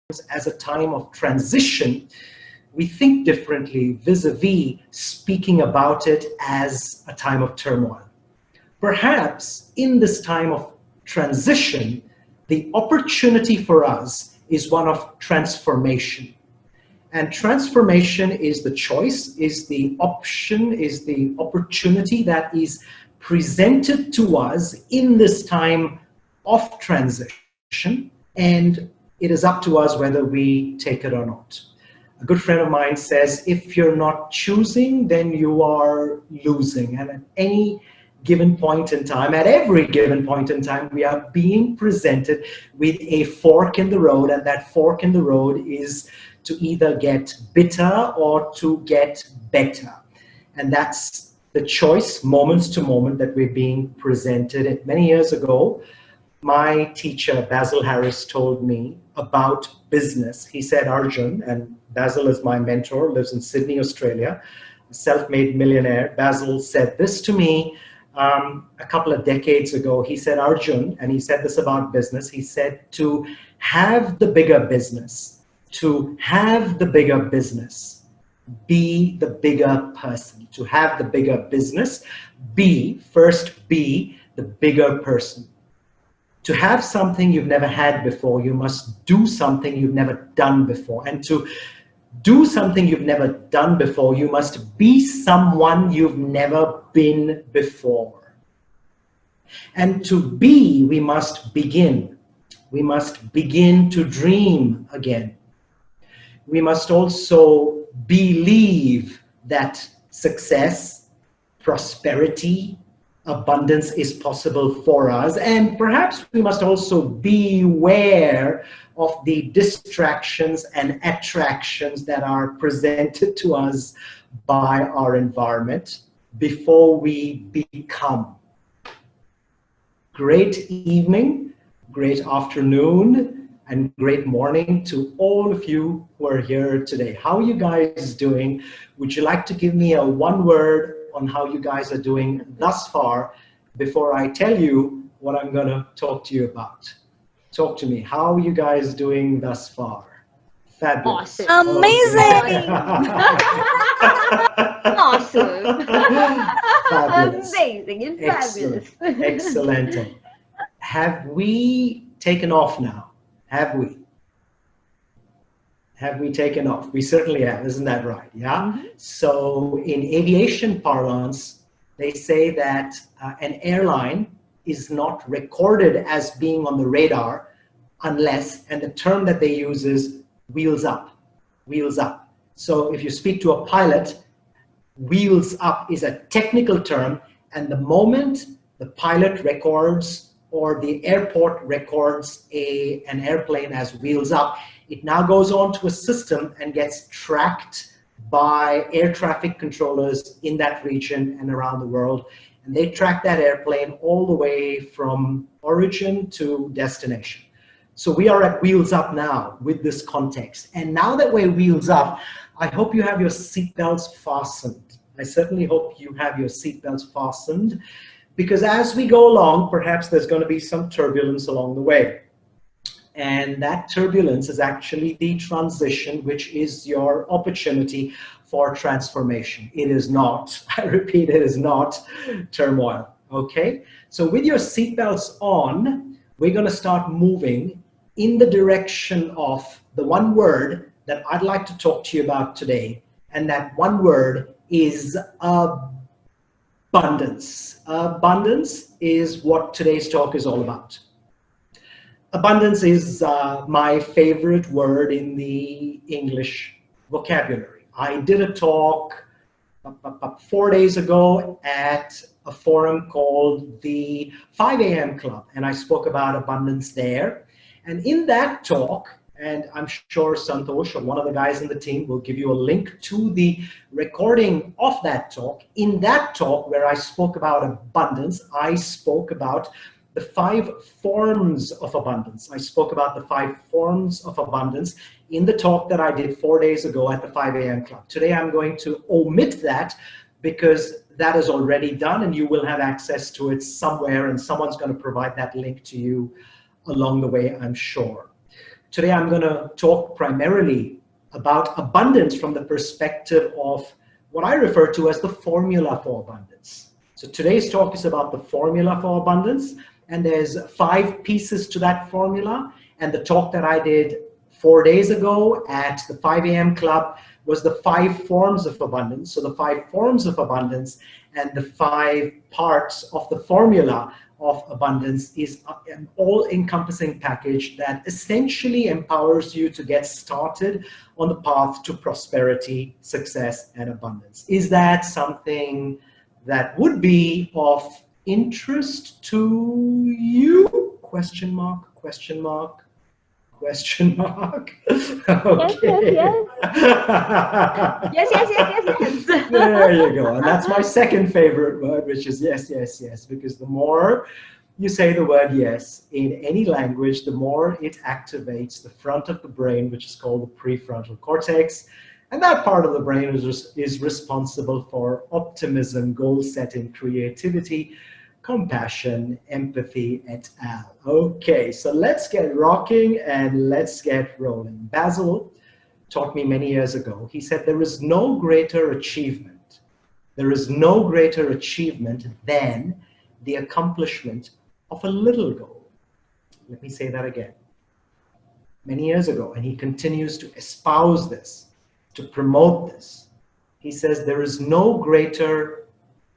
as a time of transition, we think differently vis-a-vis speaking about it as a time of turmoil. Perhaps in this time of transition, the opportunity for us is one of transformation. And transformation is the choice, is the option, is the opportunity that is presented to us in this time of transition. And it is up to us whether we take it or not. A good friend of mine says, if you're not choosing, then you are losing. And at any given point in time, at every given point in time, we are being presented with a fork in the road, and that fork in the road is to either get bitter or to get better. And that's the choice, moments to moment, that we're being presented. Many years ago, my teacher, Basil Harris, told me about business. He said, Arjun, and Basil is my mentor, lives in Sydney, Australia, a self-made millionaire. Basil said this to me a couple of decades ago. He said, Arjun, and he said this about business, he said, to have the bigger business, to have the bigger business, be the bigger person. To have the bigger business, first be the bigger person. To have something you've never had before, you must do something you've never done before. And to do something you've never done before, you must be someone you've never been before. And to be, we must begin. We must begin to dream again. We must also believe that success, prosperity, abundance is possible for us. And perhaps we must also beware of the distractions and attractions that are presented to us by our environment before we become. Great evening, great afternoon, and great morning to all of you who are here today. How are you guys doing? Would you like to give me a one word on how you guys are doing thus far before I tell you what I'm going to talk to you about? Talk to me. How are you guys doing thus far? Fabulous. Awesome. Amazing. Awesome. Fabulous. Amazing and fabulous. Excellent. Have we taken off now? Have we? Have we taken off? We certainly have, isn't that right? Yeah. Mm-hmm. So in aviation parlance, they say that an airline is not recorded as being on the radar unless, and the term that they use is wheels up, wheels up. So if you speak to a pilot, wheels up is a technical term, and the moment the pilot records or the airport records an airplane as wheels up, it now goes on to a system and gets tracked by air traffic controllers in that region and around the world. And they track that airplane all the way from origin to destination. So we are at wheels up now with this context. And now that we're wheels up, I hope you have your seatbelts fastened. I certainly hope you have your seatbelts fastened, because as we go along, perhaps there's going to be some turbulence along the way. And that turbulence is actually the transition, which is your opportunity for transformation. It is not, I repeat, it is not turmoil, okay? So with your seatbelts on, we're going to start moving in the direction of the one word that I'd like to talk to you about today. And that one word is abundance. Abundance is what today's talk is all about. Abundance is my favorite word in the English vocabulary. I did a talk 4 days ago at a forum called the 5 a.m. Club, and I spoke about abundance there. And in that talk, and I'm sure Santosh or one of the guys in the team will give you a link to the recording of that talk. In that talk where I spoke about abundance, I spoke about the 5 forms of abundance. I spoke about the 5 forms of abundance in the talk that I did 4 days ago at the 5 a.m. Club. Today I'm going to omit that because that is already done and you will have access to it somewhere, and someone's going to provide that link to you along the way, I'm sure. Today I'm going to talk primarily about abundance from the perspective of what I refer to as the formula for abundance. So today's talk is about the formula for abundance, and there's 5 pieces to that formula. And the talk that I did 4 days ago at the 5 a.m. club was the 5 forms of abundance. So the 5 forms of abundance and the 5 parts of the formula of abundance is an all-encompassing package that essentially empowers you to get started on the path to prosperity, success, and abundance. Is that something that would be of interest to you? Question mark, question mark, question mark. Okay. Yes. There you go. And that's my second favorite word, which is yes, yes, yes. Because the more you say the word yes in any language, the more it activates the front of the brain, which is called the prefrontal cortex. And that part of the brain is responsible for optimism, goal setting, creativity, compassion, empathy, et al. Okay, so let's get rocking and let's get rolling. Basil taught me many years ago. He said, there is no greater achievement. There is no greater achievement than the accomplishment of a little goal. Let me say that again. Many years ago, and he continues to espouse this, to promote this. He says, there is no greater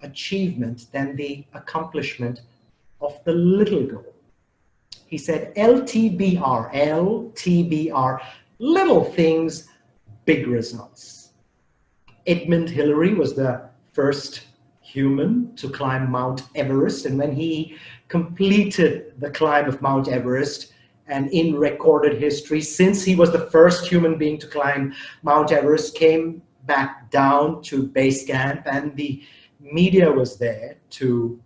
achievement than the accomplishment of the little goal. He said, LTBR, little things, big results. Edmund Hillary was the first human to climb Mount Everest, and when he completed the climb of Mount Everest, and in recorded history, since he was the first human being to climb Mount Everest, came back down to base camp, and the media was there to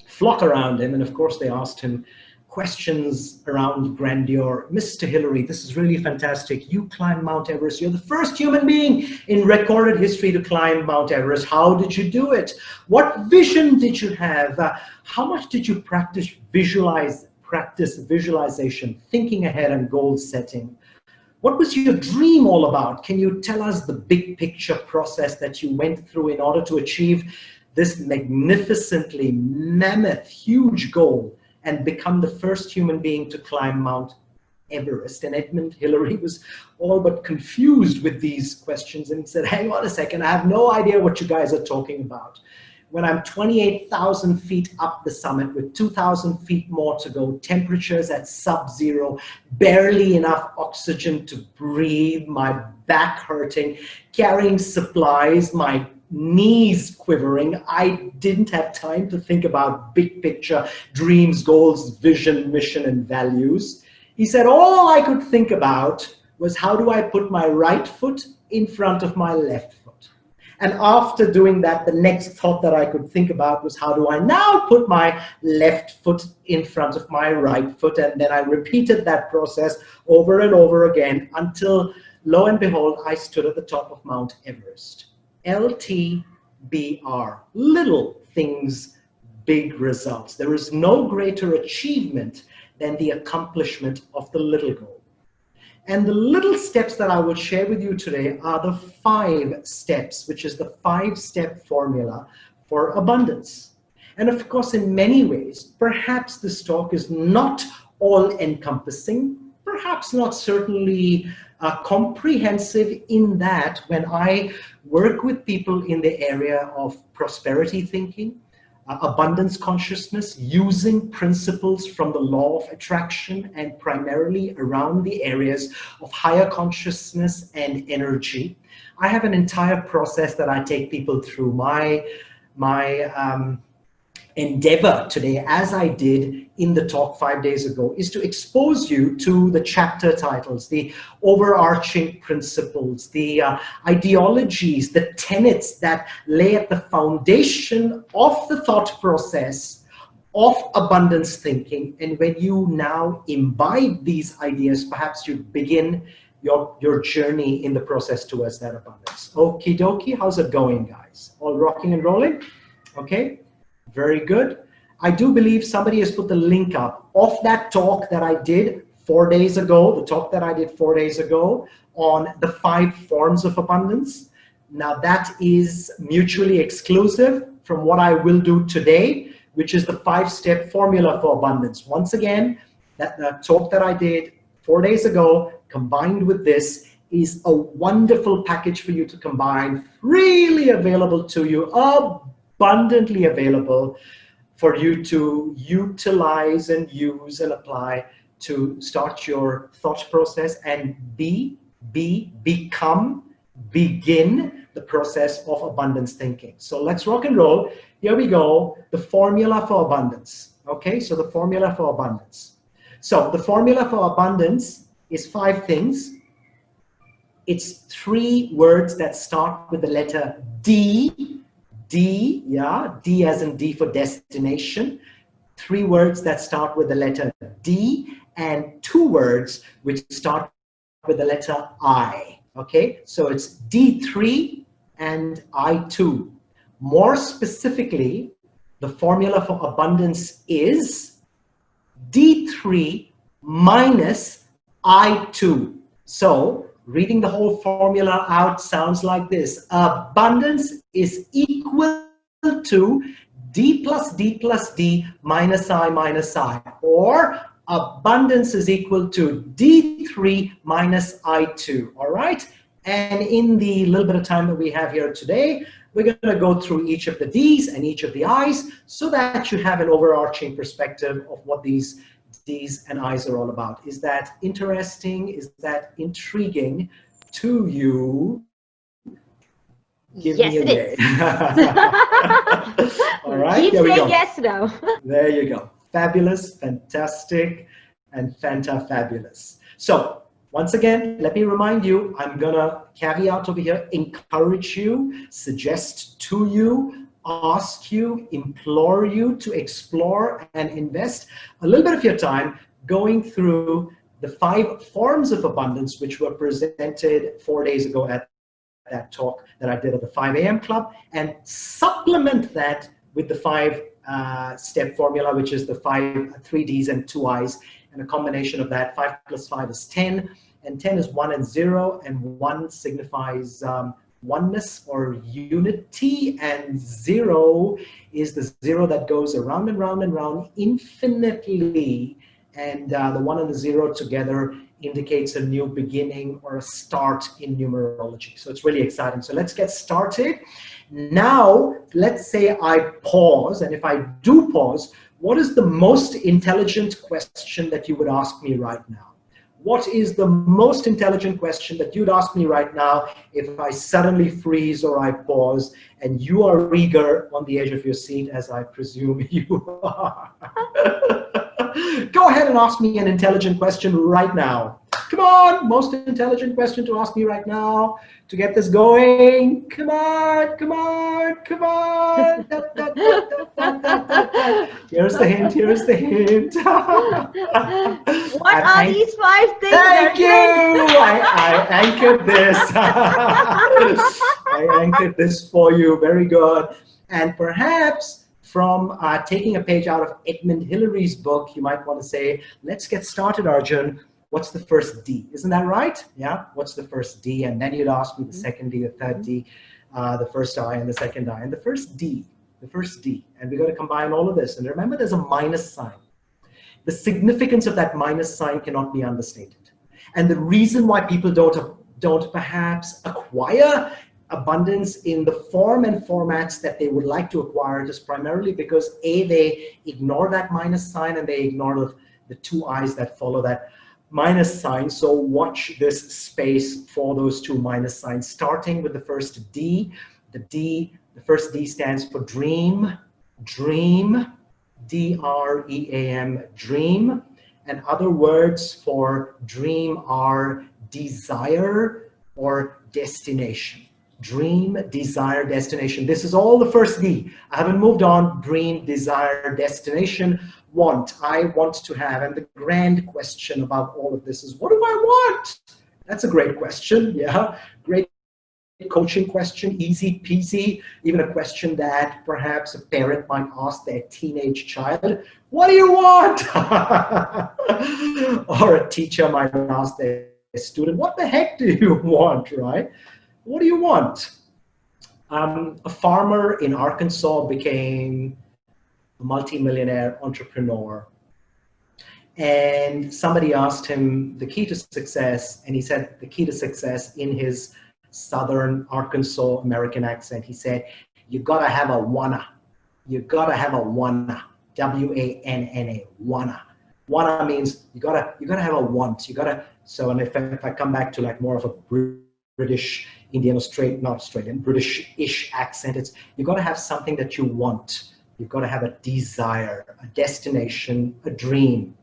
flock around him. And of course, they asked him questions around grandeur. Mr. Hillary, this is really fantastic. You climbed Mount Everest. You're the first human being in recorded history to climb Mount Everest. How did you do it? What vision did you have? How much did you practice visualization, thinking ahead and goal setting? What was your dream all about? Can you tell us the big picture process that you went through in order to achieve this magnificently mammoth, huge goal and become the first human being to climb Mount Everest? And Edmund Hillary was all but confused with these questions. And he said, hang on a second, I have no idea what you guys are talking about. When I'm 28,000 feet up the summit with 2,000 feet more to go, temperatures at sub-zero, barely enough oxygen to breathe, my back hurting, carrying supplies, my knees quivering, I didn't have time to think about big picture, dreams, goals, vision, mission, and values. He said, all I could think about was how do I put my right foot in front of my left foot? And after doing that, the next thought that I could think about was how do I now put my left foot in front of my right foot? And then I repeated that process over and over again until, lo and behold, I stood at the top of Mount Everest. LTBR, little things, big results. There is no greater achievement than the accomplishment of the little goal. And the little steps that I will share with you today are the 5 steps, which is the 5-step formula for abundance. And of course, in many ways, perhaps this talk is not all-encompassing, perhaps not certainly comprehensive in that when I work with people in the area of prosperity thinking, abundance consciousness, using principles from the law of attraction and primarily around the areas of higher consciousness and energy. I have an entire process that I take people through. My endeavor today, as I did in the talk 5 days ago, is to expose you to the chapter titles, the overarching principles, the ideologies, the tenets that lay at the foundation of the thought process of abundance thinking. And when you now imbibe these ideas, perhaps you begin your journey in the process towards that abundance. Okie dokie, how's it going, guys? All rocking and rolling? Okay. Very good. I do believe somebody has put the link up of that talk that I did 4 days ago, the talk that I did 4 days ago on the 5 forms of abundance. Now that is mutually exclusive from what I will do today, which is the 5-step formula for abundance. Once again, that talk that I did 4 days ago combined with this is a wonderful package for you to combine, freely available to you, abundantly available for you to utilize and use and apply to start your thought process and become, begin the process of abundance thinking. So let's rock and roll. Here we go, the formula for abundance. Okay, so the formula for abundance. So the formula for abundance is 5 things. It's 3 words that start with the letter D. D, yeah, D as in D for destination. 3 words that start with the letter D, and 2 words which start with the letter I. Okay, so it's D3 and I2. More specifically, the formula for abundance is D3 minus I2. So reading the whole formula out sounds like this. Abundance is equal to D plus D plus D minus I, or abundance is equal to D3 minus I2, all right? And in the little bit of time that we have here today, we're going to go through each of the D's and each of the I's so that you have an overarching perspective of what these D's and I's are all about. Is that interesting? Is that intriguing to you? Give yes, me a it yay. is. All right, Keep there we saying go. yes now. There you go. Fabulous, fantastic, and fabulous. So once again, let me remind you, I'm gonna caveat over here, encourage you, suggest to you, ask you, implore you to explore and invest a little bit of your time going through the 5 forms of abundance which were presented 4 days ago at that talk that I did at the 5 a.m. club, and supplement that with the 5-step formula, which is the 3 D's and 2 I's, and a combination of that. 5 plus 5 is 10, and 10 is 1 and 0, and 1 signifies oneness or unity, and 0 is the 0 that goes around and round and round infinitely, and the 1 and the 0 together indicates a new beginning or a start in numerology. So it's really exciting. So let's get started. Now, let's say I pause, and if I do pause, what is the most intelligent question that you would ask me right now? What is the most intelligent question that you'd ask me right now if I suddenly freeze or I pause and you are eager on the edge of your seat, as I presume you are? Go ahead and ask me an intelligent question right now. Come on, most intelligent question to ask me right now to get this going. Come on, come on, come on. Here's the hint, here's the hint. What are these 5 things? Thank you. I anchored this. I anchored this for you. Very good. And perhaps from taking a page out of Edmund Hillary's book, you might want to say, let's get started, Arjun. What's the first D? Isn't that right? Yeah. What's the first D? And then you'd ask me the second D, the third D, the first I, and the second I, and the first D. The first D. And we're going to combine all of this. And remember, there's a minus sign. The significance of that minus sign cannot be understated. And the reason why people don't perhaps acquire abundance in the form and formats that they would like to acquire it is primarily because A, they ignore that minus sign, and they ignore the 2 I's that follow that minus sign. So watch this space for those 2 minus signs, starting with the first D. The first D stands for dream, dream, D-R-E-A-M, dream. And other words for dream are desire or destination. Dream, desire, destination. This is all the first D. I haven't moved on. Dream, desire, destination, want. I want to have. And the grand question about all of this is, what do I want? That's a great question. Yeah, great coaching question, easy peasy, even a question that perhaps a parent might ask their teenage child, what do you want? Or a teacher might ask their student, what the heck do you want, right? What do you want? A farmer in Arkansas became a multimillionaire entrepreneur. And somebody asked him the key to success, and he said the key to success in his Southern Arkansas American accent. He said, you gotta have a wanna. You gotta have a wanna. W-A-N-N-A, wanna. Wanna means you gotta have a want. You gotta. So, and if I come back to like more of a British, Indian, not Australian, British-ish accent, it's you gotta have something that you want. You've got to have a desire, a destination, a dream.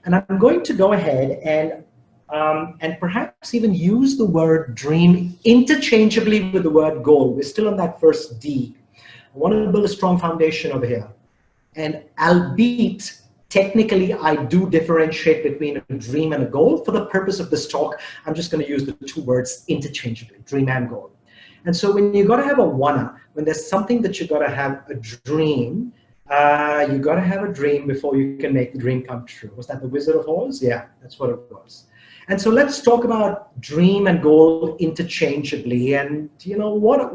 And I'm going to go ahead and perhaps even use the word dream interchangeably with the word goal. We're still on that first D. I want to build a strong foundation over here. And albeit technically I do differentiate between a dream and a goal, for the purpose of this talk, I'm just going to use the two words interchangeably, dream and goal. And so when you got to have a wanna, when there's something that you got to have a dream, you got to have a dream before you can make the dream come true. Was that the Wizard of Oz? Yeah, that's what it was. And so let's talk about dream and goal interchangeably. And you know, what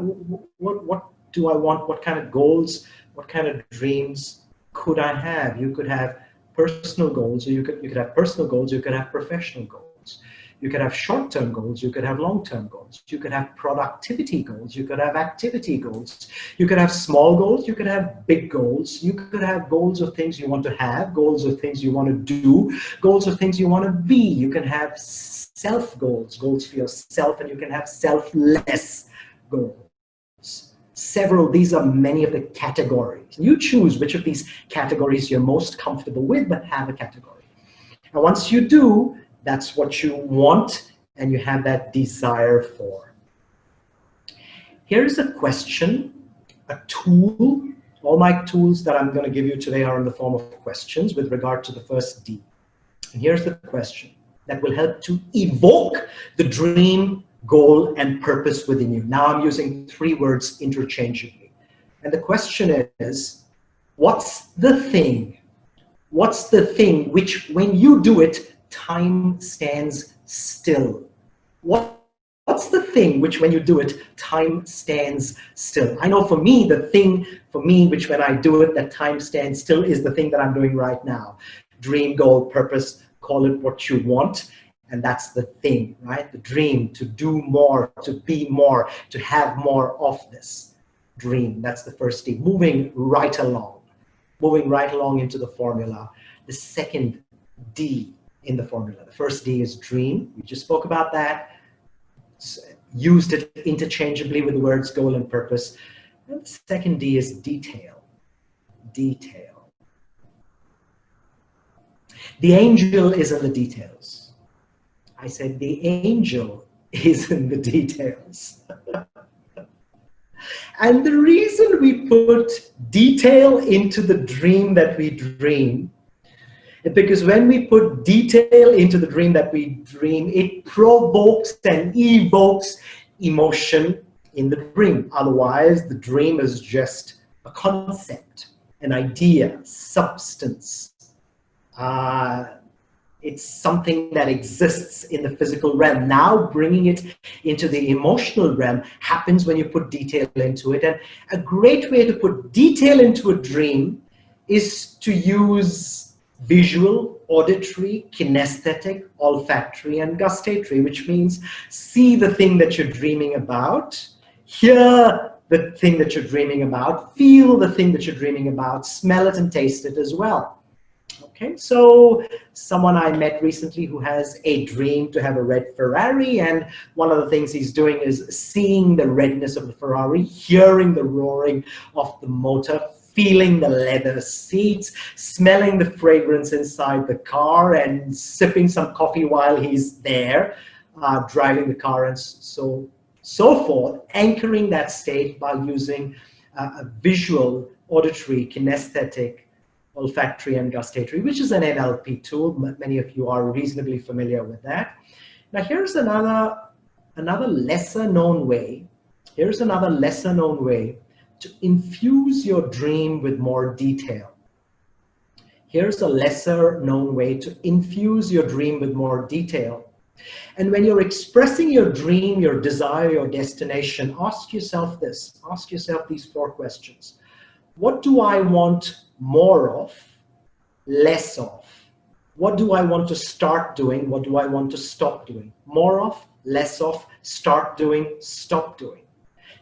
do I want? What kind of goals? What kind of dreams could I have? You could have personal goals, or you could have personal goals. You could have professional goals. You could have short-term goals, you could have long-term goals, you could have productivity goals, you could have activity goals, you could have small goals, you could have big goals, you could have goals of things you want to have, goals of things you want to do, goals of things you want to be. You can have self-goals, goals for yourself, and you can have selfless goals. These are many of the categories. You choose which of these categories you're most comfortable with, but have a category. And once you do, that's what you want, and you have that desire for. Here's a question, a tool. All my tools that I'm going to give you today are in the form of questions with regard to the first D. And here's the question that will help to evoke the dream, goal, and purpose within you. Now I'm using three words interchangeably. And the question is, what's the thing? What's the thing which, when you do it, time stands still? What's the thing which when you do it, time stands still? I know for me, the thing for me which when I do it, that time stands still is the thing that I'm doing right now. Dream, goal, purpose, call it what you want. And that's the thing, right? The dream, to do more, to be more, to have more of this dream. That's the first D, moving right along into the formula. The second D in the formula. The first D is dream. We just spoke about that. Used it interchangeably with the words goal and purpose. And the second D is detail. Detail. The angel is in the details. I said the angel is in the details. And the reason we put detail into the dream that we dream, because when we put detail into the dream that we dream, it provokes and evokes emotion in the dream. Otherwise, the dream is just a concept, an idea, substance. It's something that exists in the physical realm. Now bringing it into the emotional realm happens when you put detail into it. And a great way to put detail into a dream is to use visual, auditory, kinesthetic, olfactory, and gustatory, which means see the thing that you're dreaming about, hear the thing that you're dreaming about, feel the thing that you're dreaming about, smell it and taste it as well. Okay, so someone I met recently who has a dream to have a red Ferrari, and one of the things he's doing is seeing the redness of the Ferrari, hearing the roaring of the motor, feeling the leather seats, smelling the fragrance inside the car, and sipping some coffee while he's there, driving the car, and so forth, anchoring that state by using a visual, auditory, kinesthetic, olfactory, and gustatory, which is an NLP tool. Many of you are reasonably familiar with that. Now here's another another lesser known way, here's another lesser known way to infuse your dream with more detail. Here's a lesser known way to infuse your dream with more detail. And when you're expressing your dream, your desire, your destination, ask yourself this, ask yourself these 4 questions. What do I want more of, less of? What do I want to start doing? What do I want to stop doing? More of, less of, start doing, stop doing.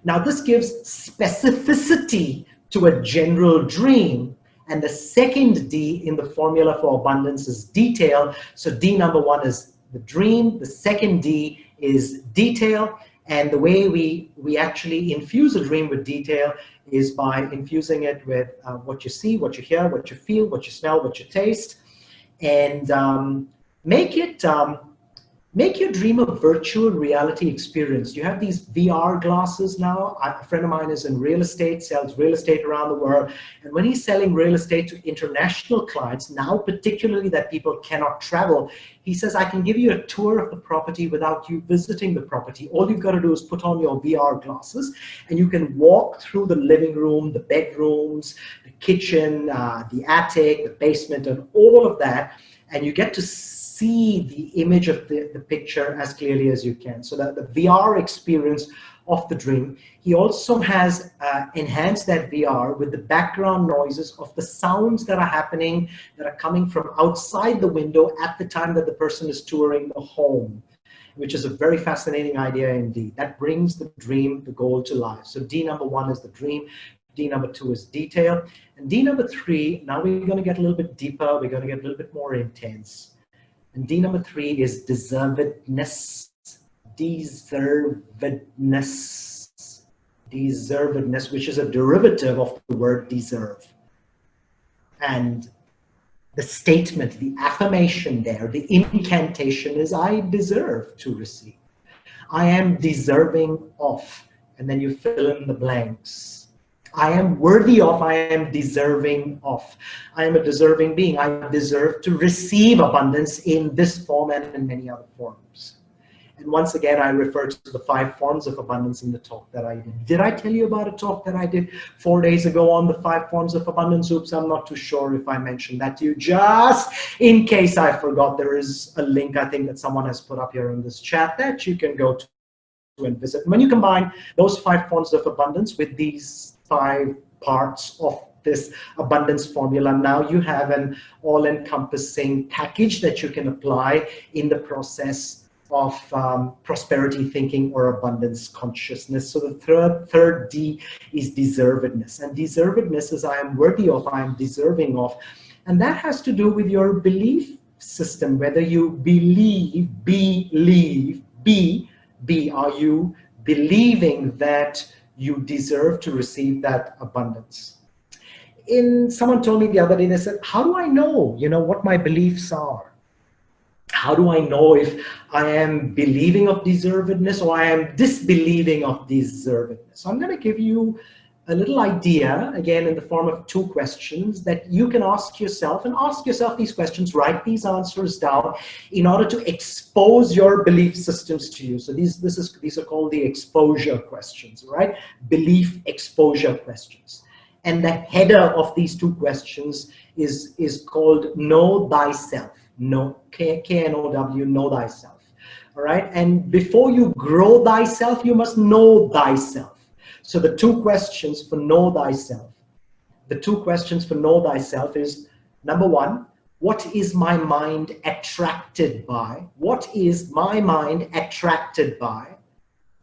Now this gives specificity to a general dream. And the second D in the formula for abundance is detail. So D number 1 is the dream. The second D is detail. And the way we actually infuse a dream with detail is by infusing it with what you see, what you hear, what you feel, what you smell, what you taste. And make your dream a virtual reality experience. You have these VR glasses now. A friend of mine is in real estate, sells real estate around the world. And when he's selling real estate to international clients, now particularly that people cannot travel, he says, I can give you a tour of the property without you visiting the property. All you've got to do is put on your VR glasses and you can walk through the living room, the bedrooms, the kitchen, the attic, the basement, and all of that. And you get to see the image of the picture as clearly as you can. So that the VR experience of the dream. He also has enhanced that VR with the background noises of the sounds that are happening, that are coming from outside the window at the time that the person is touring the home, which is a very fascinating idea indeed. That brings the dream, the goal to life. So D number 1 is the dream. D number 2 is detail. And D number 3, now we're going to get a little bit deeper. We're going to get a little bit more intense. And D number 3 is deservedness. Deservedness, which is a derivative of the word deserve. And the statement, the affirmation there, the incantation is, I deserve to receive. I am deserving of. And then you fill in the blanks. I am worthy of, I am deserving of. I am a deserving being. I deserve to receive abundance in this form and in many other forms. And once again, I refer to the 5 forms of abundance in the talk that I did. Did I tell you about a talk that I did 4 days ago on the 5 forms of abundance? Oops, I'm not too sure if I mentioned that to you. Just in case I forgot, there is a link, I think, that someone has put up here in this chat that you can go to and visit. When you combine those 5 forms of abundance with these 5 parts of this abundance formula, now you have an all-encompassing package that you can apply in the process of prosperity thinking or abundance consciousness. So the third D is deservedness. And deservedness is I am worthy of, I am deserving of. And that has to do with your belief system, whether you believe, are you believing that you deserve to receive that abundance? Someone told me the other day, they said, how do I know, what my beliefs are? How do I know if I am believing of deservedness or I am disbelieving of deservedness? So I'm going to give you a little idea, again, in the form of 2 questions that you can ask yourself, and ask yourself these questions, write these answers down in order to expose your belief systems to you. So these are called the exposure questions, right? Belief exposure questions. And the header of these 2 questions is called Know Thyself. K-N-O-W, know thyself. All right. And before you grow thyself, you must know thyself. So the 2 questions for know thyself. The 2 questions for know thyself is, number 1, what is my mind attracted by? What is my mind attracted by?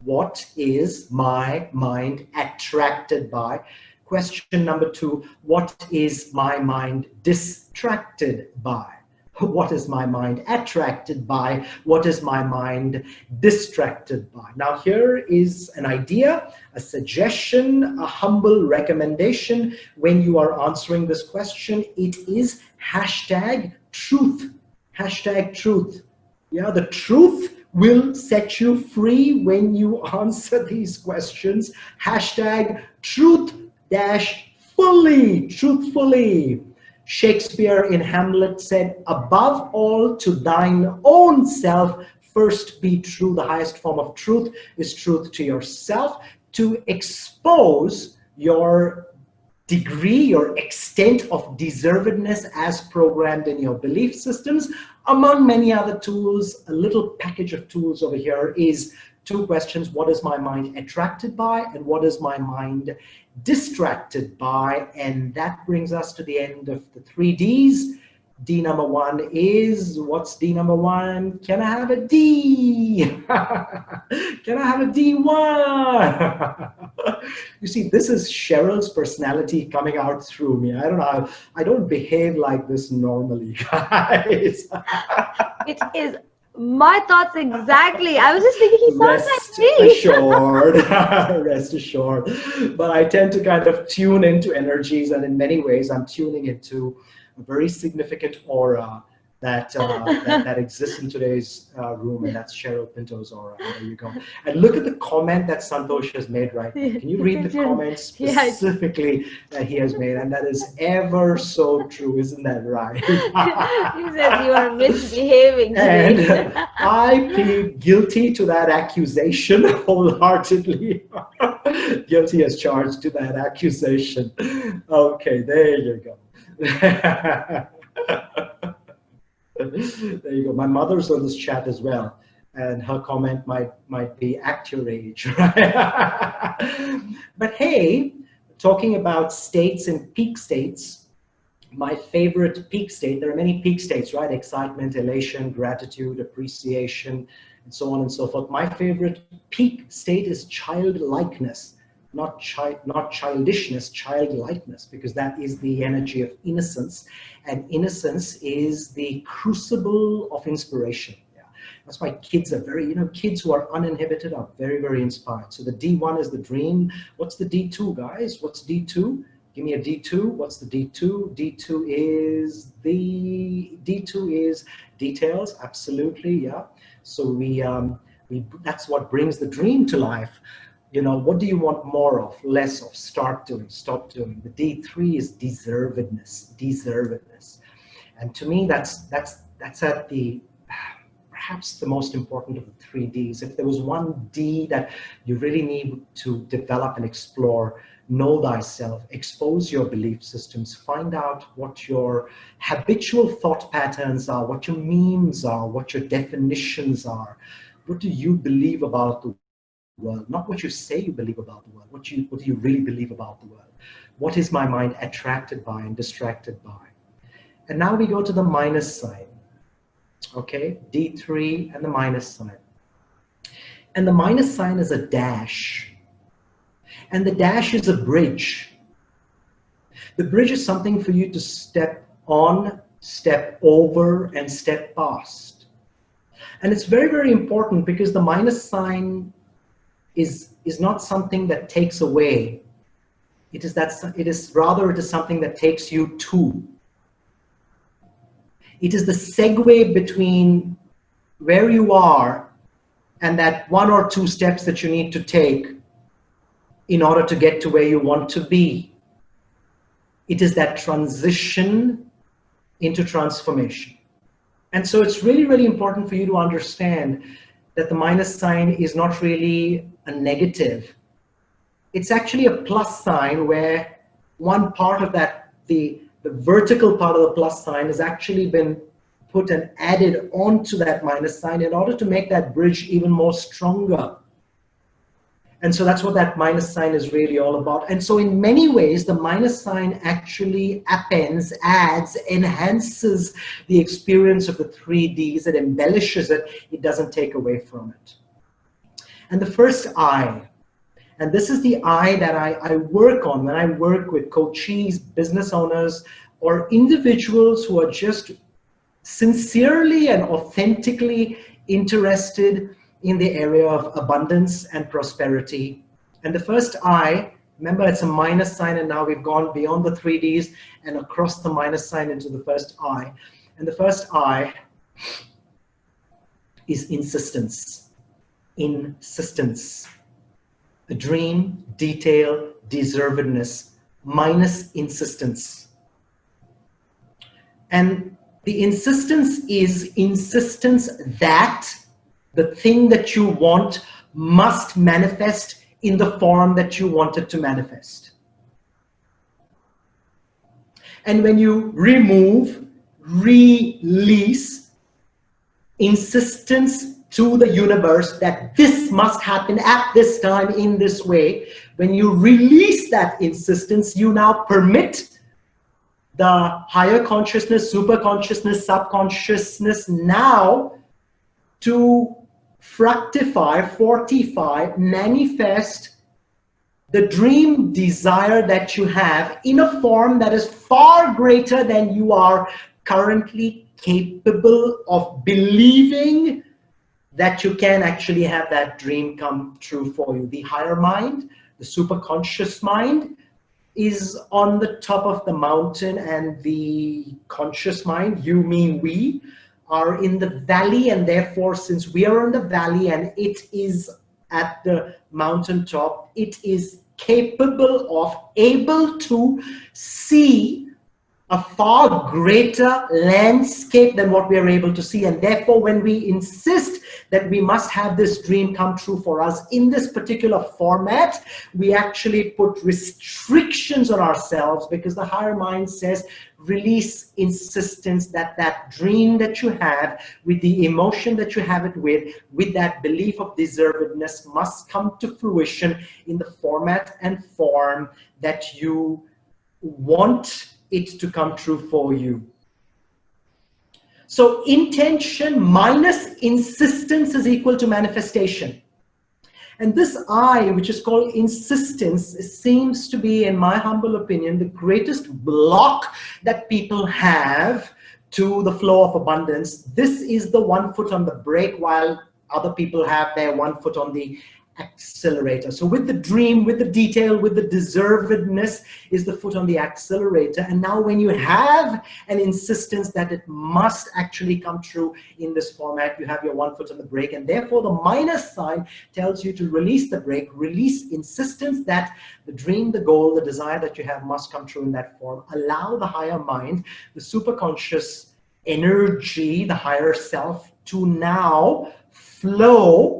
What is my mind attracted by? Question number 2, what is my mind distracted by? What is my mind attracted by? What is my mind distracted by? Now here is an idea, a suggestion, a humble recommendation. When you are answering this question, it is #truth. #truth. Yeah, the truth will set you free when you answer these questions. #truth-fully, truthfully. Shakespeare in Hamlet said, above all to thine own self, first be true. The highest form of truth is truth to yourself, to expose your degree, your extent of deservedness as programmed in your belief systems. Among many other tools, a little package of tools over here is 2 questions. What is my mind attracted by, and what is my mind distracted by? And that brings us to the end of the 3 Ds. D number 1 is, what's D number 1? Can I have a D? Can I have a D1? You see, this is Cheryl's personality coming out through me. I don't know. I don't behave like this normally, guys. It is my thoughts exactly. I was just thinking he sounds like me. Rest assured. But I tend to kind of tune into energies, and in many ways, I'm tuning into a very significant aura that exists in today's room, and that's Cheryl Pinto's aura. And there you go. And look at the comment that Santosh has made right now. Can you read the comment specifically that he has made? And that is ever so true, isn't that right? He says you are misbehaving today. And I plead guilty to that accusation wholeheartedly. Guilty as charged to that accusation. Okay, there you go. There you go. My mother's on this chat as well, and her comment might be act your age, right? But hey, talking about states and peak states, my favorite peak state, there are many peak states, right? Excitement, elation, gratitude, appreciation, and so on and so forth. My favorite peak state is childlikeness. Not childishness, childlikeness, because that is the energy of innocence, and innocence is the crucible of inspiration. Yeah, that's why kids are very, kids who are uninhibited are very, very inspired. So the D1 is the dream. What's the D2, guys? What's D2? Give me a D2. What's the D2? D2 is details. Absolutely, yeah. So that's what brings the dream to life. What do you want more of, less of? Start doing, stop doing. The D3 is deservedness. And to me, that's at the perhaps the most important of the 3 Ds. If there was one D that you really need to develop and explore, know thyself, expose your belief systems, find out what your habitual thought patterns are, what your memes are, what your definitions are. What do you believe about the world? Not what you say you believe about the world. What do you really believe about the world? What is my mind attracted by and distracted by? And now we go to the minus sign. Okay, D3 and the minus sign. And the minus sign is a dash. And the dash is a bridge. The bridge is something for you to step on, step over, and step past. And it's very, very important, because the minus sign is not something that takes away. It is something that takes you to. It is the segue between where you are and that 1 or 2 steps that you need to take in order to get to where you want to be. It is that transition into transformation. And so it's really, really important for you to understand that the minus sign is not really a negative. It's actually a plus sign, where one part of that, the vertical part of the plus sign, has actually been put and added onto that minus sign in order to make that bridge even more stronger. And so that's what that minus sign is really all about. And so in many ways, the minus sign actually appends, adds, enhances the experience of the 3 Ds. It embellishes it. It doesn't take away from it. And the first I, and this is the I that I work on when I work with coachees, business owners, or individuals who are just sincerely and authentically interested in the area of abundance and prosperity. And the first I, remember, it's a minus sign, and now we've gone beyond the 3 Ds and across the minus sign into the first I. And the first I is insistence. Insistence. A dream, detail, deservedness, minus insistence. And the insistence is insistence that The thing that you want must manifest in the form that you want it to manifest. And when you remove, release insistence to the universe that this must happen at this time in this way, when you release that insistence, you now permit the higher consciousness, super consciousness, subconsciousness now to fructify, fortify, manifest the dream desire that you have in a form that is far greater than you are currently capable of believing that you can actually have that dream come true for you. The higher mind, the superconscious mind, is on the top of the mountain, and the conscious mind, you mean we, are in the valley. And therefore, since we are in the valley and it is at the mountaintop, it is capable of, able to see a far greater landscape than what we are able to see. And therefore, when we insist that we must have this dream come true for us in this particular format, we actually put restrictions on ourselves, because the higher mind says, release insistence that that dream that you have, with the emotion that you have it with that belief of deservedness, must come to fruition in the format and form that you want it to come true for you. So intention minus insistence is equal to manifestation. And this I, which is called insistence, seems to be, in my humble opinion, the greatest block that people have to the flow of abundance. This is the one foot on the brake, while other people have their one foot on the accelerator. So with the dream, with the detail, with the deservedness is the foot on the accelerator. And now when you have an insistence that it must actually come true in this format, you have your one foot on the brake. And therefore the minus sign tells you to release the brake, release insistence that the dream, the goal, the desire that you have must come true in that form. Allow the higher mind, the superconscious energy, the higher self, to now flow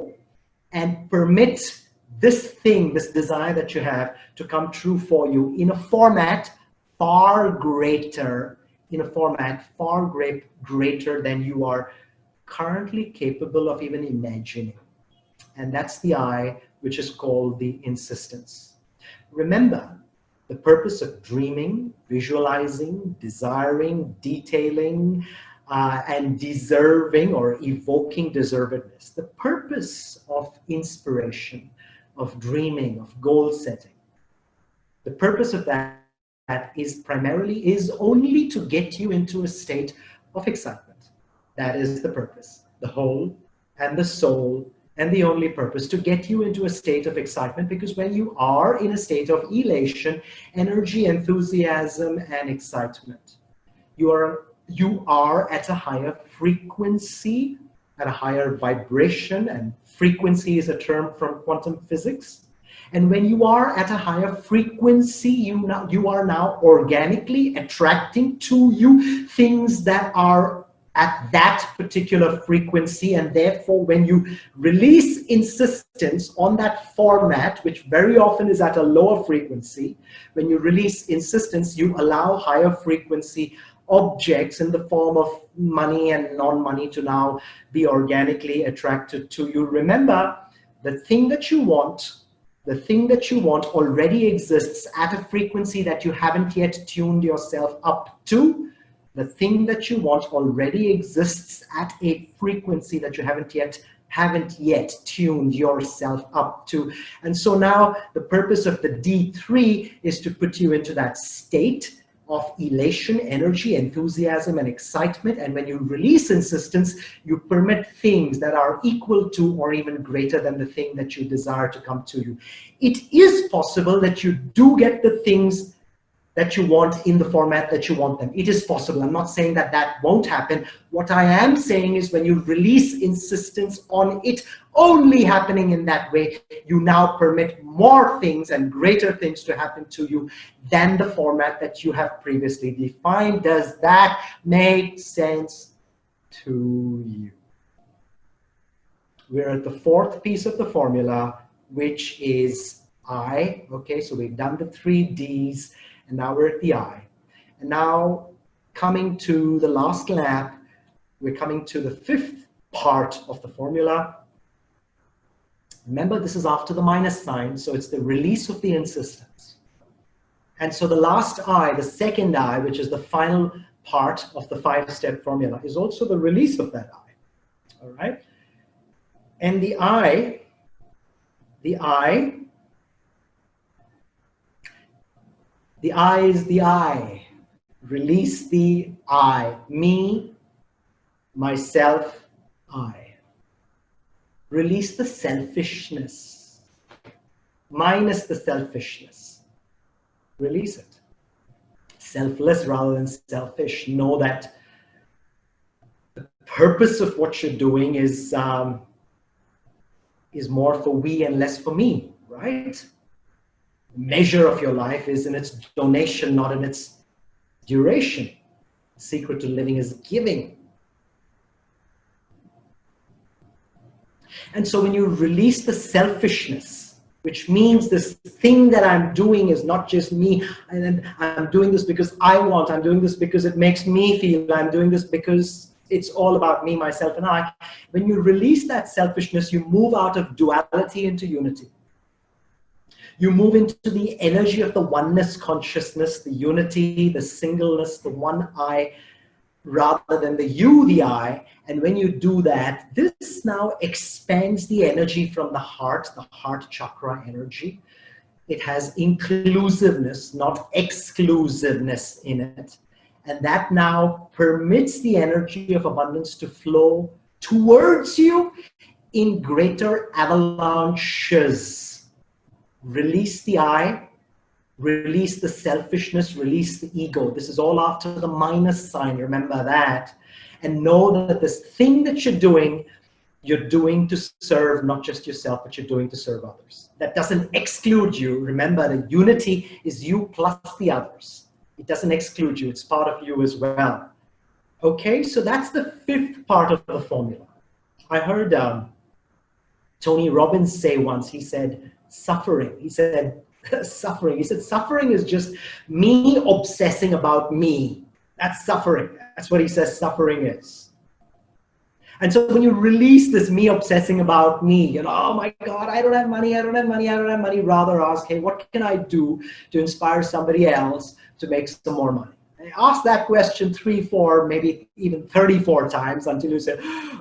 and permit this thing, this desire that you have, to come true for you in a format far greater, greater than you are currently capable of even imagining. And that's the I, which is called the insistence. Remember, the purpose of dreaming, visualizing, desiring, detailing, and deserving or evoking deservedness. The purpose of inspiration, of dreaming, of goal setting, the purpose of that is only to get you into a state of excitement. That is the purpose, the whole and the soul, and the only purpose, to get you into a state of excitement. Because when you are in a state of elation, energy, enthusiasm, and excitement, you are at a higher frequency, at a higher vibration, and frequency is a term from quantum physics. And when you are at a higher frequency, you are now organically attracting to you things that are at that particular frequency. And therefore, when you release insistence on that format, which very often is at a lower frequency, when you release insistence, you allow higher frequency objects in the form of money and non-money to now be organically attracted to you. Remember, the thing that you want already exists at a frequency that you haven't yet tuned yourself up to. The thing that you want already exists at a frequency that you haven't yet tuned yourself up to. And so now the purpose of the D3 is to put you into that state of elation, energy, enthusiasm, and excitement. And when you release insistence, you permit things that are equal to or even greater than the thing that you desire to come to you. It is possible that you do get the things that you want in the format that you want them. It is possible. I'm not saying that that won't happen. What I am saying is, when you release insistence on it only happening in that way, you now permit more things and greater things to happen to you than the format that you have previously defined. Does that make sense to you? We're at the fourth piece of the formula, which is I. Okay, so we've done the 3 Ds, and now we're at the I. And now coming to the last lap, we're coming to the 5th part of the formula. Remember, this is after the minus sign, so it's the release of the insistence. And so the last I, the second I, which is the final part of the 5-step formula, is also the release of that I. All right? And the I is the I. Release the I. Me, myself, I. Release the selfishness. Minus the selfishness. Release it. Selfless rather than selfish. Know that the purpose of what you're doing is more for we and less for me, right? The measure of your life is in its donation, not in its duration. The secret to living is giving. And so when you release the selfishness, which means this thing that I'm doing is not just me, and I'm doing this because I want, I'm doing this because it makes me feel, I'm doing this because it's all about me, myself, and I. When you release that selfishness, you move out of duality into unity. You move into the energy of the oneness consciousness, the unity, the singleness, the one I, rather than the you, the I. And when you do that, this now expands the energy from the heart chakra energy. It has inclusiveness, not exclusiveness in it. And that now permits the energy of abundance to flow towards you in greater avalanches. Release the I, release the selfishness, release the ego. This is all after the minus sign, remember that. And know that this thing that you're doing to serve not just yourself, but you're doing to serve others. That doesn't exclude you. Remember, the unity is you plus the others. It doesn't exclude you, it's part of you as well. Okay, so that's the 5th part of the formula. I heard Tony Robbins say once, he said, suffering. He said, suffering. He said, suffering is just me obsessing about me. That's suffering. That's what he says suffering is. And so when you release this me obsessing about me, you know, oh my God, I don't have money, I don't have money, I don't have money, rather ask, hey, what can I do to inspire somebody else to make some more money? And ask that question 3, 4, maybe even 34 times until you say,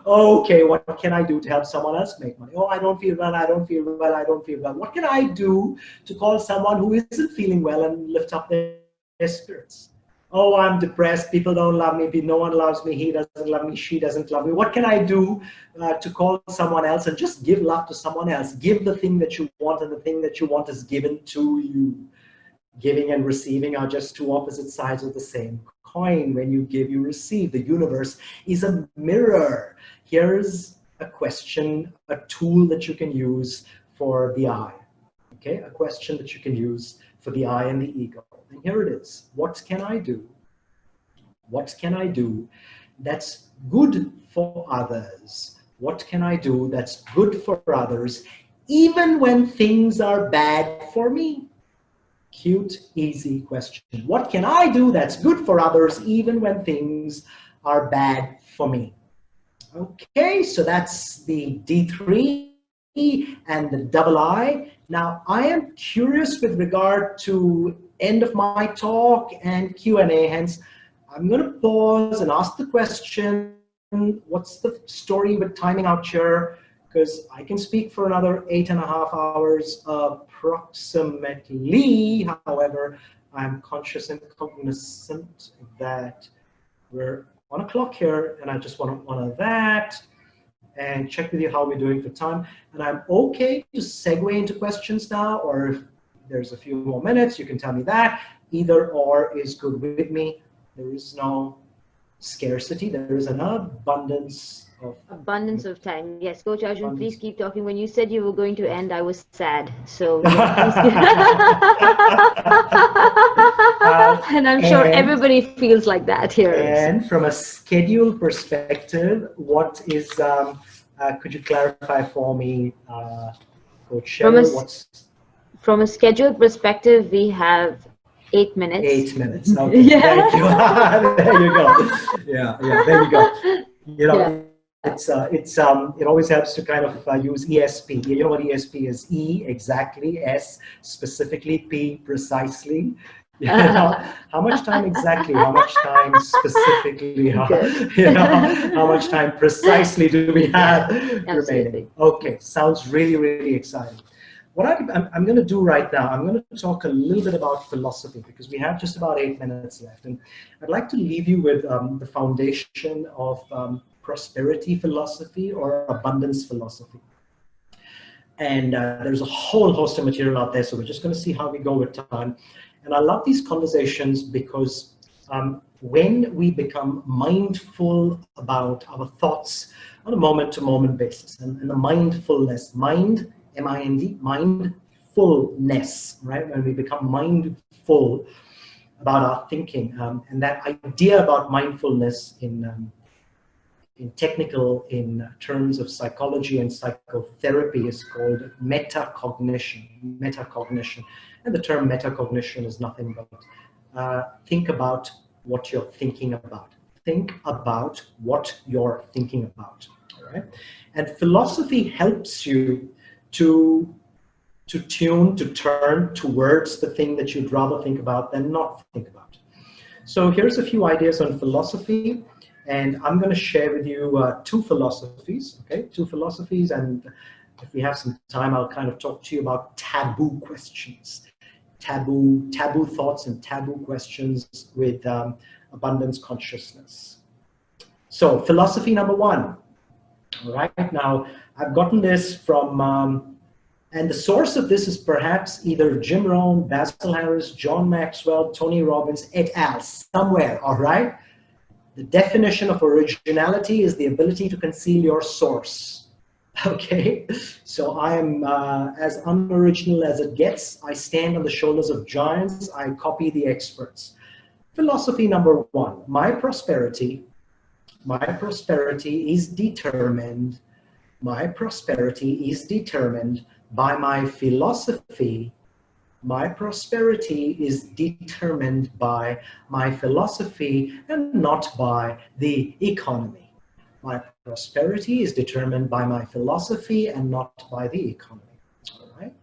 okay, what can I do to help someone else make money? Oh, I don't feel well, I don't feel well, I don't feel well. What can I do to call someone who isn't feeling well and lift up their spirits? Oh, I'm depressed, people don't love me, no one loves me, he doesn't love me, she doesn't love me. What can I do to call someone else and just give love to someone else? Give the thing that you want, and the thing that you want is given to you. Giving and receiving are just two opposite sides of the same coin. When you give, you receive. The universe is a mirror. Here's a question, a tool that you can use for the I. Okay, a question that you can use for the I and the ego. And here it is. What can I do? What can I do that's good for others? What can I do that's good for others, even when things are bad for me? Cute, easy question. What can I do that's good for others, even when things are bad for me? Okay, so that's the D3 and the double I. Now, I am curious with regard to end of my talk and Q&A, hence I'm going to pause and ask the question, what's the story with timing out here? Because I can speak for another 8.5 hours approximately. However, I'm conscious and cognizant that we're on a clock here, and I just want to honor that and check with you how we're doing for time. And I'm okay to segue into questions now, or if there's a few more minutes, you can tell me that. Either or is good with me. There is no scarcity. There is an abundance of time. Yes, Coach Arjun, please keep talking. When you said you were going to end, I was sad. So yeah, and I'm sure everybody feels like that here. And from a schedule perspective, what is Could you clarify for me, Coach From a Cheryl, what's from a schedule perspective, we have 8 minutes. 8 minutes? Okay, Yeah. thank you. There you go. Yeah, yeah, there you go. You know, Yeah. it always helps to kind of use ESP. You know what ESP is? E, exactly, S, specifically, P, precisely. You know, how much time exactly, how much time specifically, Good. how much time precisely do we have remaining? Absolutely. Okay, sounds really, really exciting. What I'm going to do right now, I'm going to talk a little bit about philosophy because we have just about 8 minutes left. And I'd like to leave you with the foundation of prosperity philosophy or abundance philosophy. And there's a whole host of material out there, so we're just going to see how we go with time. And I love these conversations because when we become mindful about our thoughts on a moment-to-moment basis, and the mindfulness, mind, M-I-N-D, mindfulness, right? When we become mindful about our thinking, and that idea about mindfulness in terms of psychology and psychotherapy is called metacognition. Metacognition, and the term metacognition is nothing but think about what you're thinking about. Think about what you're thinking about. All right, and philosophy helps you to turn towards the thing that you'd rather think about than not think about. So here's a few ideas on philosophy. And I'm going to share with you two philosophies, okay? Two philosophies, and if we have some time, I'll kind of talk to you about taboo questions, taboo thoughts and taboo questions with abundance consciousness. So philosophy number one, all right? Now, I've gotten this from, and the source of this is perhaps either Jim Rohn, Basil Harris, John Maxwell, Tony Robbins, et al., somewhere, all right? The definition of originality is the ability to conceal your source. Okay, so I am as unoriginal as it gets. I stand on the shoulders of giants. I copy the experts. Philosophy number one, my prosperity is determined. My prosperity is determined by my philosophy. My prosperity is determined by my philosophy and not by the economy. My prosperity is determined by my philosophy and not by the economy. All right.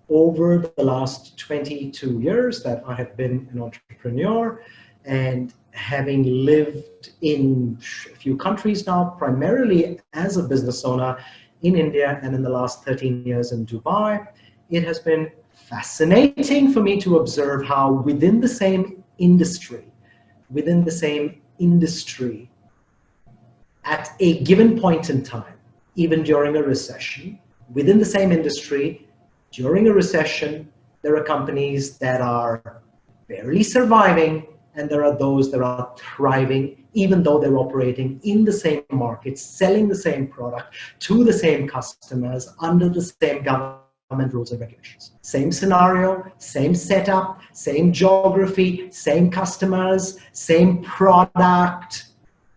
Over the last 22 years that I have been an entrepreneur and having lived in a few countries now, primarily as a business owner in India and in the last 13 years in Dubai, it has been fascinating for me to observe how within the same industry, at a given point in time, even during a recession, within the same industry, during a recession, there are companies that are barely surviving, and there are those that are thriving, even though they're operating in the same market, selling the same product to the same customers under the same government rules and regulations. Same scenario, same setup, same geography, same customers, same product,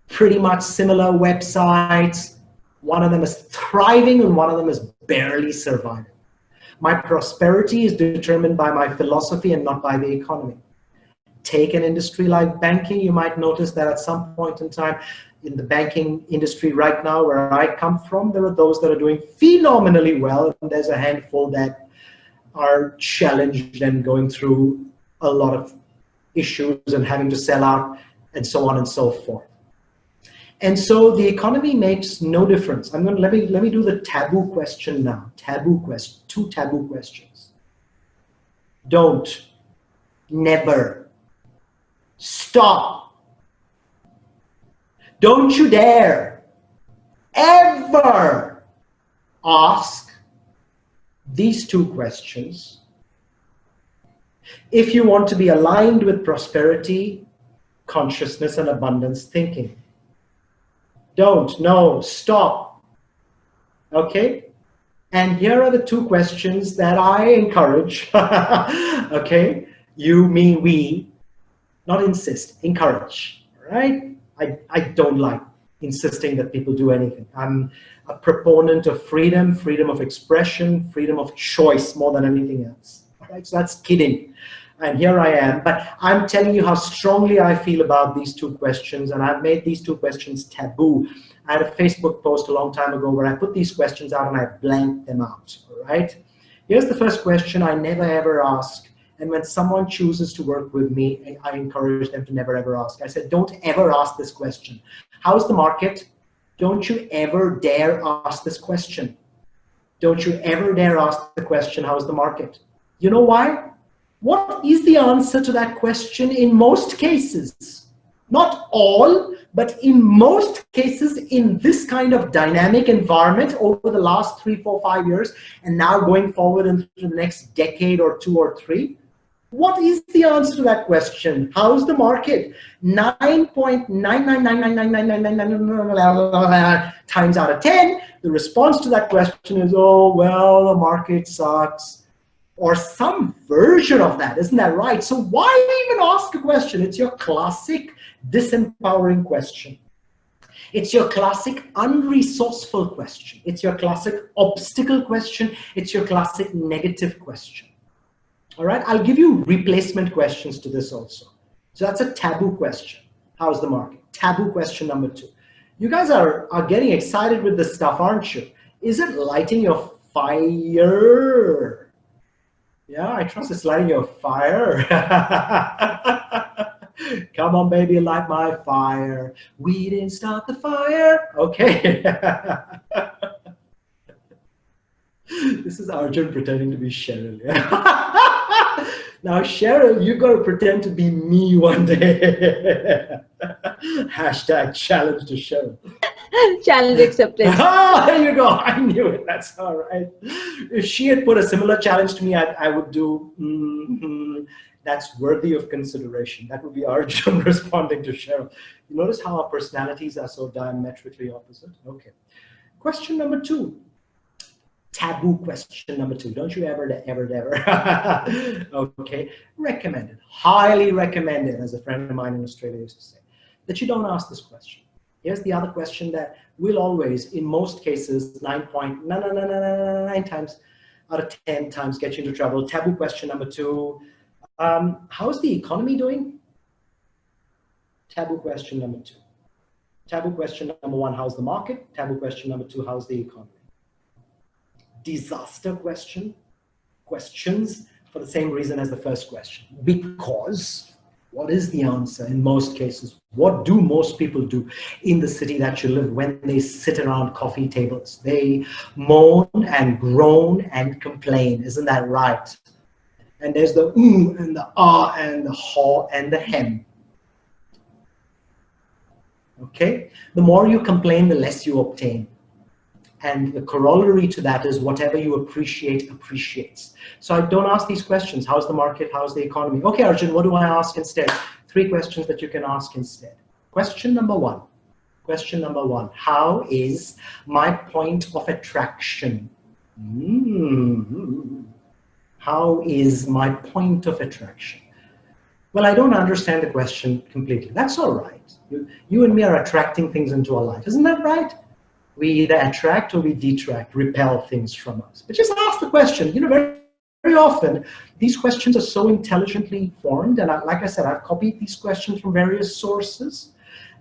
pretty much similar websites. One of them is thriving and one of them is barely surviving. My prosperity is determined by my philosophy and not by the economy. Take an industry like banking, you might notice that at some point in time, in the banking industry right now where I come from, there are those that are doing phenomenally well, and there's a handful that are challenged and going through a lot of issues and having to sell out and so on and so forth. And so the economy makes no difference. Let me do the taboo question now. Two taboo questions. Don't, never, stop. Don't you dare ever ask these two questions if you want to be aligned with prosperity, consciousness, and abundance thinking. Don't, no, stop. Okay? And here are the two questions that I encourage. Okay? You, me, we, not insist, encourage. All right? I don't like insisting that people do anything. I'm a proponent of freedom, freedom of expression, freedom of choice more than anything else. All right, so that's kidding. And here I am, but I'm telling you how strongly I feel about these two questions, and I've made these two questions taboo. I had a Facebook post a long time ago where I put these questions out and I blanked them out, all right? Here's the first question I never ever ask. And when someone chooses to work with me, I encourage them to never ever ask. I said, don't ever ask this question. How's the market? Don't you ever dare ask this question. Don't you ever dare ask the question, how's the market? You know why? What is the answer to that question in most cases? Not all, but in most cases in this kind of dynamic environment over the last 3, 4, 5 years, and now going forward into the next decade or 2 or 3, what is the answer to that question? How's the market? 9.9999999 times out of 10, the response to that question is, oh, well, the market sucks. Or some version of that, isn't that right? So why even ask a question? It's your classic disempowering question. It's your classic unresourceful question. It's your classic obstacle question. It's your classic negative question. All right, I'll give you replacement questions to this also. So that's a taboo question. How's the market? Taboo question number 2. You guys are getting excited with this stuff, aren't you? Is it lighting your fire? Yeah, I trust it's lighting your fire. Come on, baby, light my fire. We didn't start the fire. Okay. This is Arjun pretending to be Cheryl. Yeah? Now, Cheryl, you got to pretend to be me one day. Hashtag challenge to Cheryl. Challenge accepted. Oh, there you go. I knew it. That's all right. If she had put a similar challenge to me, I would do, that's worthy of consideration. That would be Arjun responding to Cheryl. You notice how our personalities are so diametrically opposite? Okay. Question number 2. Taboo question number 2. Don't you ever. Okay. Recommended. Highly recommended, as a friend of mine in Australia used to say, that you don't ask this question. Here's the other question that will always, in most cases, 9.999 times out of 10 times get you into trouble. Taboo question number 2. How's the economy doing? Taboo question number 2. Taboo question number 1, how's the market? Taboo question number 2, how's the economy? Disaster questions for the same reason as the first question. Because what is the answer in most cases? What do most people do in the city that you live when they sit around coffee tables? They moan and groan and complain. Isn't that right? And there's the and the and the haw and the hem. Okay? The more you complain, the less you obtain. And the corollary to that is whatever you appreciate appreciates. So I don't ask these questions. How's the market? How's the economy? Okay, Arjun, what do I ask instead? 3 questions that you can ask instead. Question number 1. Question number 1. How is my point of attraction? How is my point of attraction? Well, I don't understand the question completely. That's all right. You and me are attracting things into our life. Isn't that right? We either attract or we detract, repel things from us. But just ask the question. You know, very often, these questions are so intelligently formed, and like I said, I've copied these questions from various sources,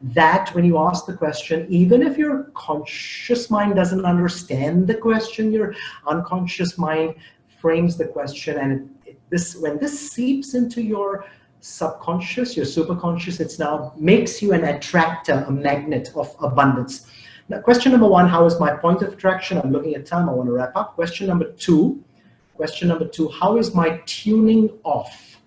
that when you ask the question, even if your conscious mind doesn't understand the question, your unconscious mind frames the question, and when this seeps into your subconscious, your superconscious, it's now makes you an attractor, a magnet of abundance. Now, question number 1, how is my point of attraction? I'm looking at time, I want to wrap up. Question number 2, how is my tuning off?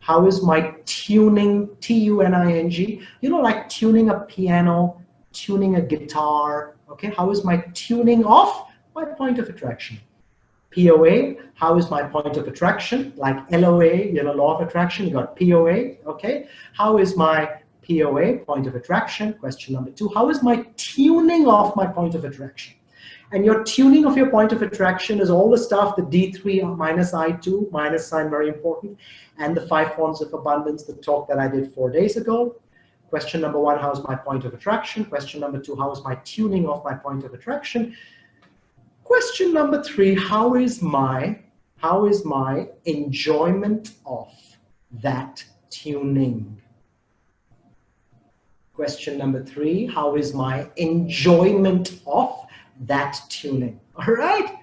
How is my tuning, T-U-N-I-G? You know, like tuning a piano, tuning a guitar, okay? How is my tuning off? My point of attraction. POA, how is my point of attraction? Like LOA, you know, law of attraction, you got POA, okay? How is my POA, point of attraction? Question number 2, how is my tuning off my point of attraction? And your tuning of your point of attraction is all the stuff, the D3 minus I2, minus sign, very important, and the 5 forms of abundance, the talk that I did 4 days ago. Question number 1, how's my point of attraction? Question number 2, how is my tuning of my point of attraction? Question number 3, how is my enjoyment of that tuning? Question number 3, how is my enjoyment of that tuning? All right,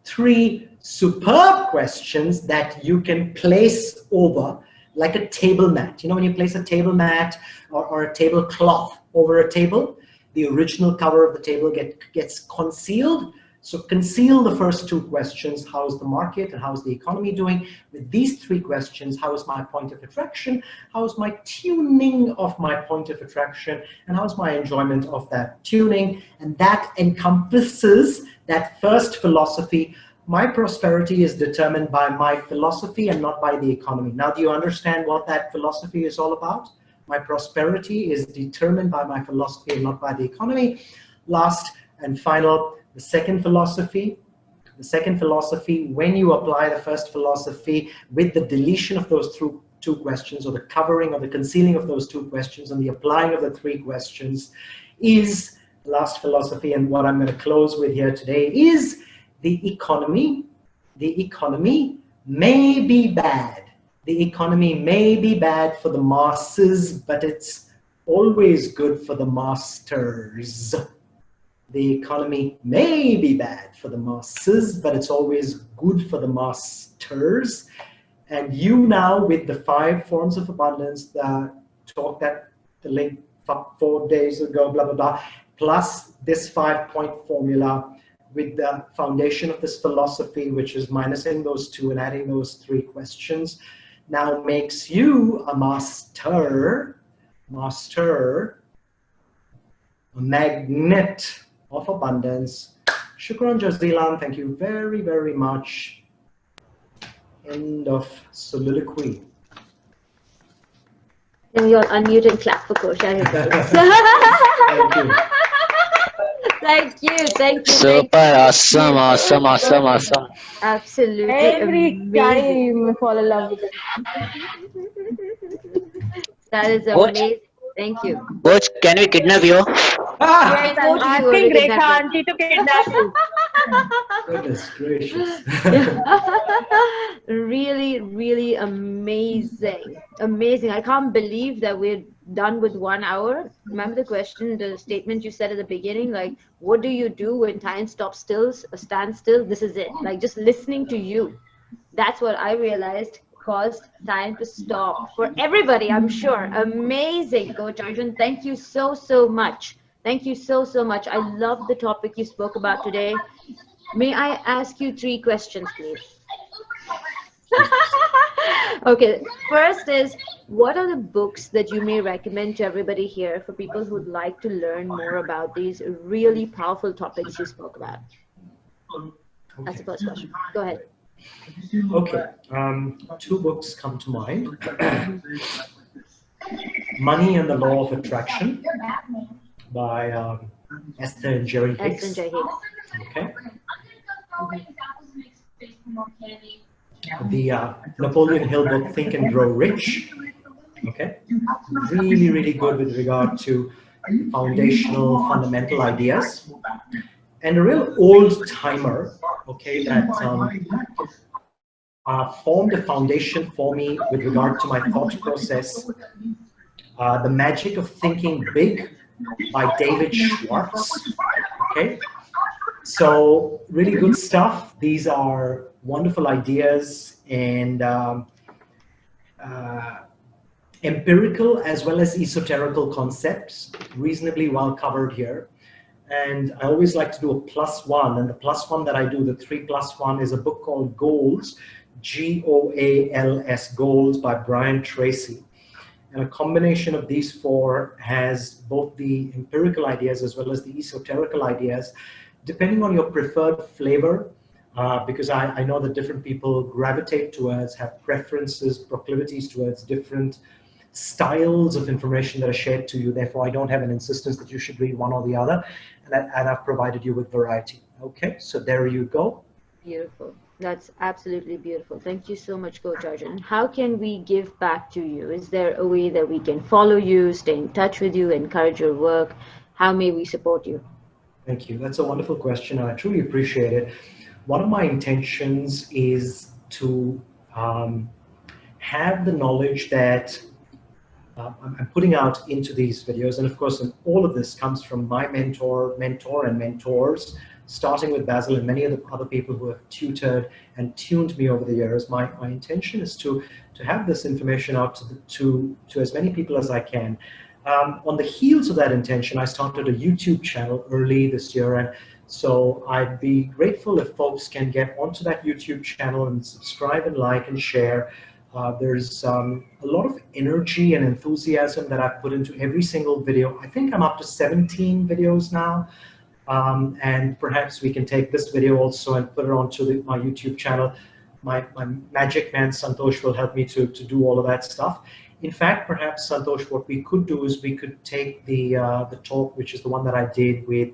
3 superb questions that you can place over like a table mat. You know, when you place a table mat or a tablecloth over a table, the original cover of the table gets concealed. So conceal the first 2 questions, how's the market and how's the economy doing? With these 3 questions, how is my point of attraction? How's my tuning of my point of attraction? And how's my enjoyment of that tuning? And that encompasses that first philosophy. My prosperity is determined by my philosophy and not by the economy. Now, do you understand what that philosophy is all about? My prosperity is determined by my philosophy and not by the economy. Last and final, the second philosophy, when you apply the first philosophy with the deletion of those 2 questions, or the covering or the concealing of those 2 questions, and the applying of the 3 questions, is the last philosophy. And what I'm going to close with here today is the economy may be bad. The economy may be bad for the masses, but it's always good for the masters. The economy may be bad for the masses, but it's always good for the masters. And you now, with the 5 forms of abundance, the talk that the link 4 days ago, blah, blah, blah, plus this 5-point formula with the foundation of this philosophy, which is minusing those 2 and adding those 3 questions, now makes you a master, a magnet of abundance. Shukran jazilan. Thank you very, very much. End of soliloquy. And you're unmute and clap for Kosha. Thank you. Thank you. Super awesome. Absolutely Every amazing. time fall in love with it. That is Coach? amazing. Thank you. Coach, can we kidnap you? Yes, I'm asking Rekha auntie to kidnap you. Goodness gracious. Really, really amazing. Amazing. I can't believe that we're done with 1 hour. Remember the question, the statement you said at the beginning, like, what do you do when time stops still, stands still? This is it. Like, just listening to you. That's what I realized caused time to stop for everybody, I'm sure. Amazing, Coach Arjun. Thank you so, so much. Thank you so, so much. I love the topic you spoke about today. May I ask you 3 questions, please? Okay, first is, what are the books that you may recommend to everybody here for people who'd like to learn more about these really powerful topics you spoke about? That's the first question. Go ahead. Okay, 2 books come to mind. Money and the Law of Attraction by Esther and Jerry Hicks. Esther and Jerry Hicks. Okay. The Napoleon Hill book, Think and Grow Rich. Okay. Really, really good with regard to foundational, fundamental ideas. And a real old timer, okay, that formed a foundation for me with regard to my thought process. The Magic of Thinking Big by David Schwartz. Okay, so really good stuff. These are wonderful ideas and empirical as well as esoterical concepts, reasonably well covered here. And I always like to do a +1, and the +1 that I do, the 3+1, is a book called Goals, G-O-A-L-S, Goals by Brian Tracy. And a combination of these 4 has both the empirical ideas as well as the esoterical ideas, depending on your preferred flavor, because I know that different people gravitate towards, have preferences, proclivities towards different styles of information that are shared to you. Therefore, I don't have an insistence that you should read one or the other, and I've provided you with variety. Okay, so there you go. Beautiful. That's absolutely beautiful. Thank you so much, Coach Arjun. How can we give back to you? Is there a way that we can follow you, stay in touch with you, encourage your work? How may we support you? Thank you. That's a wonderful question, and I truly appreciate it. One of my intentions is to have the knowledge that I'm putting out into these videos, and of course, and all of this comes from my mentor, and mentors, starting with Basil and many of the other people who have tutored and tuned me over the years. My intention is to have this information out to as many people as I can. On the heels of that intention, I started a YouTube channel early this year, and so I'd be grateful if folks can get onto that YouTube channel and subscribe and like and share. There's a lot of energy and enthusiasm that I've put into every single video. I think I'm up to 17 videos now. And perhaps we can take this video also and put it onto my YouTube channel. My magic man Santosh will help me to do all of that stuff. In fact, perhaps Santosh, what we could do is we could take the talk, which is the one that I did with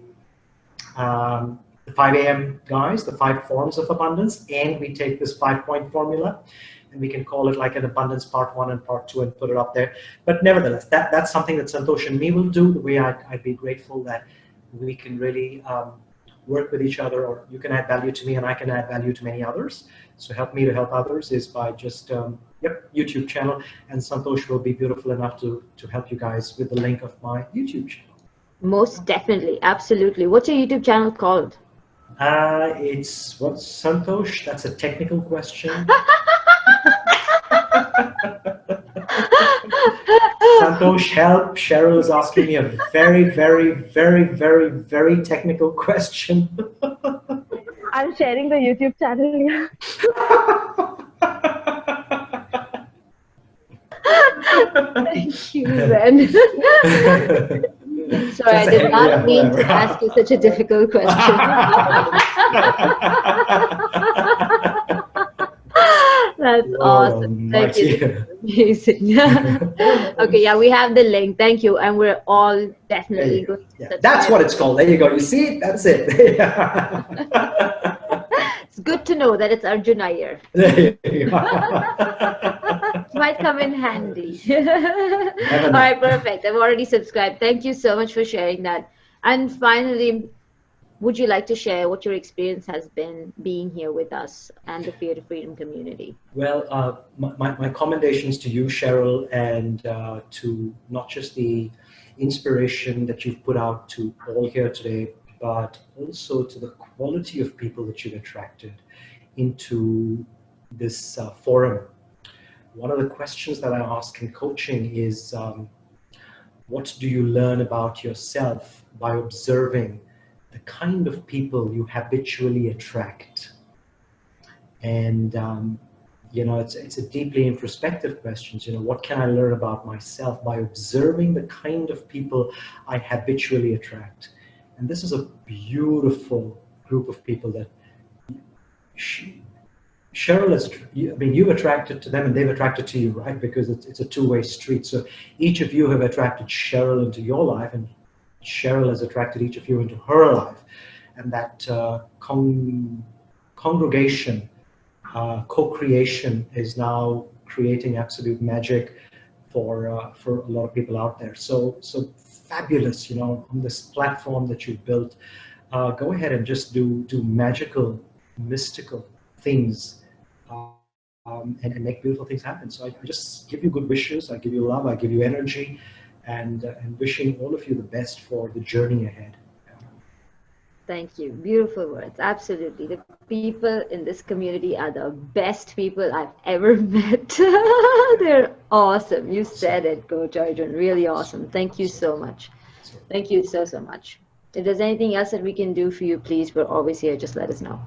the 5 a.m. guys, the 5 forms of abundance, and we take this 5-point formula, and we can call it like an abundance part 1 and part 2 and put it up there. But nevertheless, that's something that Santosh and me will do. The way I'd be grateful that we can really work with each other, or you can add value to me and I can add value to many others. So help me to help others is by just, YouTube channel, and Santosh will be beautiful enough to help you guys with the link of my YouTube channel. Most definitely, absolutely. What's your YouTube channel called? It's what's Santosh? That's a technical question. Santosh, help. Cheryl is asking me a very, very, very, very, very technical question. I'm sharing the YouTube channel here. Thank you, Ben. Sorry, I did not mean to ask you such a difficult question. That's awesome. Thank you. Amazing. Okay, yeah, we have the link. Thank you. And we're all definitely going to subscribe. That's what it's called. There you go. You see? That's it. It's good to know that it's Arjun Iyer. Might come in handy. All right, perfect. I've already subscribed. Thank you so much for sharing that. And finally, would you like to share what your experience has been being here with us and the Creative Freedom community? Well, my commendations to you, Cheryl, and to not just the inspiration that you've put out to all here today, but also to the quality of people that you've attracted into this forum. One of the questions that I ask in coaching is, what do you learn about yourself by observing the kind of people you habitually attract? And it's a deeply introspective question. What can I learn about myself by observing the kind of people I habitually attract? And this is a beautiful group of people that Cheryl has, you've attracted to them and they've attracted to you, right? Because it's a two-way street. So each of you have attracted Cheryl into your life, and Cheryl has attracted each of you into her life. And that congregation, co-creation is now creating absolute magic for a lot of people out there. So fabulous, on this platform that you've built. Go ahead and just do magical, mystical things and make beautiful things happen. So I just give you good wishes. I give you love. I give you energy, and wishing all of you the best for the journey ahead. Thank you. Beautiful words. Absolutely. The people in this community are the best people I've ever met. They're awesome. You said it, Coach Arjun. Really awesome. Thank you so much. Thank you so much. If there's anything else that we can do for you, please, we're always here. Just let us know.